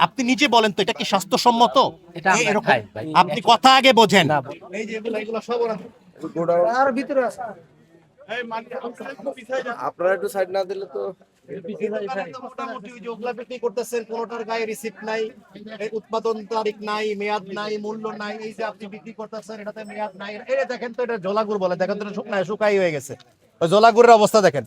আপনি নিজে বলেন তো এটা কি স্বাস্থ্যসম্মত? এটা আমরা এরকম খাই ভাই। আপনি কথা আগে বোঝেন। না, এই যে এগুলো সব ওরা আর ভিতরে আছে। আপনারা একটু সাইড না দিলে তো মোটামুটি ওই যে ওগুলা বিক্রি করতেছেন, কোনোটার গায়ে রিসিপ্ট নাই, এই উৎপাদন তারিখ নাই, মেয়াদ নাই, মূল্য নাই। এই যে আপনি বিক্রি করতেছেন এটাতে মেয়াদ নাই। এই দেখেন তো এটা জলাগুড় বলে, দেখেন তো এটা শুকনায় শুকাই হয়ে গেছে। ওই জলাগুড়ের অবস্থা দেখেন।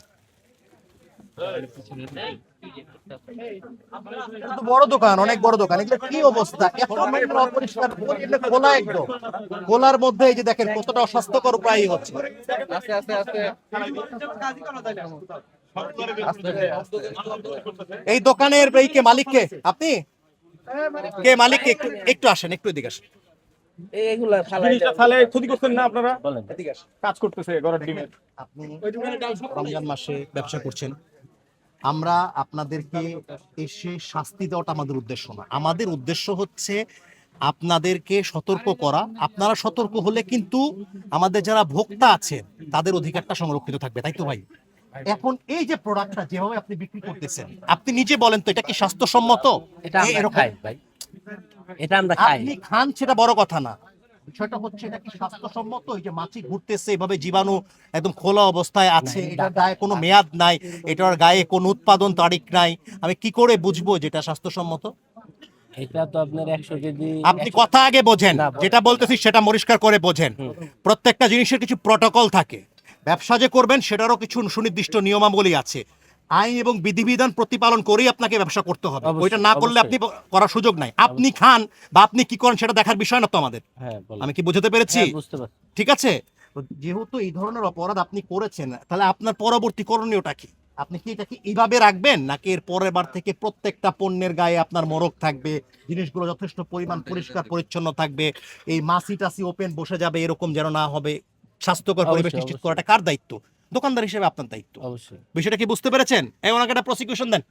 এটা তো বড় দোকান, অনেক বড় দোকান। এটা কি অবস্থা, এত নোংরা অপরিষ্কার, এটা খোলা একদম। খোলার মধ্যে এই যে দেখেন কতটা অস্বাস্থ্যকর প্রায় হচ্ছে। আস্তে আস্তে আস্তে এই দোকানের এই কে মালিক কে? আপনি কে মালিক কে? একটু একটু আসেন, একটু এদিকে আসেন। এইগুলা খালাই জিনিসটা তাহলে ক্ষতি করছেন না আপনারা? বলেন। কাজ করতেছে ঘরের ডিমের। আপনি রমজান মাসে ব্যবসা করছেন, আমরা আপনাদেরকে এসে শাস্তি দেওয়াটা আমাদের উদ্দেশ্য না। আমাদের উদ্দেশ্য হচ্ছে আপনাদেরকে সতর্ক করা। আপনারা সতর্ক হলে কিন্তু আমাদের যারা ভোক্তা আছেন তাদের অধিকারটা সংরক্ষিত থাকবে, তাই তো ভাই? এখন এই যে প্রোডাক্টটা যেভাবে আপনি বিক্রি করতেছেন, আপনি নিজে বলেন তো এটা কি স্বাস্থ্যসম্মত? এটা আমরা এরকম খাই ভাই। এটা আমরা খাই। আপনি খান সেটা বড় কথা না, বিষয়টা হচ্ছে এটা কি স্বাস্থ্যসম্মত? এই যে মাছি ঘুরতেছে এভাবে, জীবাণু একদম খোলা অবস্থায় আছে, এটার গায়ে কোনো মেয়াদ নাই, এটার গায়ে কোনো উৎপাদন তারিখ নাই, আমি কি করে বুঝবো যেটা স্বাস্থ্যসম্মত? এটা তো আপনার 100 কেজি। আপনি কথা আগে বোঝেন, না, যেটা বলতেছি সেটা পরিষ্কার করে বোঝেন। প্রত্যেকটা জিনিসের কিছু প্রটোকল থাকে, ব্যবসা যে করবেন সেটারও কিছু সুনির্দিষ্ট নিয়মাবলী আছে। আইন এবং বিধিবিধান প্রতিপালন করেই আপনাকে ব্যবসা করতে হবে। অবশ্যই, ওইটা না করলে আপনি করার সুযোগ নাই। আপনি খান বা আপনি কি করেন সেটা দেখার বিষয় না তো আমাদের। হ্যাঁ, বলেন। আমি কি বুঝতে পেরেছি? হ্যাঁ, বুঝতে পারছি। ঠিক আছে, তো যেহেতু এই ধরনের অপরাধ আপনি করেছেন, তাহলে আপনার পরবর্তী করণীয়টা কি? আপনি কি এটাকে এইভাবে রাখবেন, নাকি এর পরের বার থেকে প্রত্যেকটা পণ্যের গায়ে আপনার মোড়ক থাকবে, জিনিসগুলো যথেষ্ট পরিমাণ পরিষ্কার পরিচ্ছন্ন থাকবে, এই মাছি টাসি ওপেন বসে যাবে এরকম যেন না হবে, স্বাস্থ্যকর পরিবেশ অবশ্যই, নিশ্চিত অবশ্যই। করাটা কার দায়িত্ব? দোকানদার হিসেবে আপনার দায়িত্ব। অবশ্যই। বিষয়টা কি বুঝতে পেরেছেন? এই ওনাকে একটা প্রসিকিউশন দেন।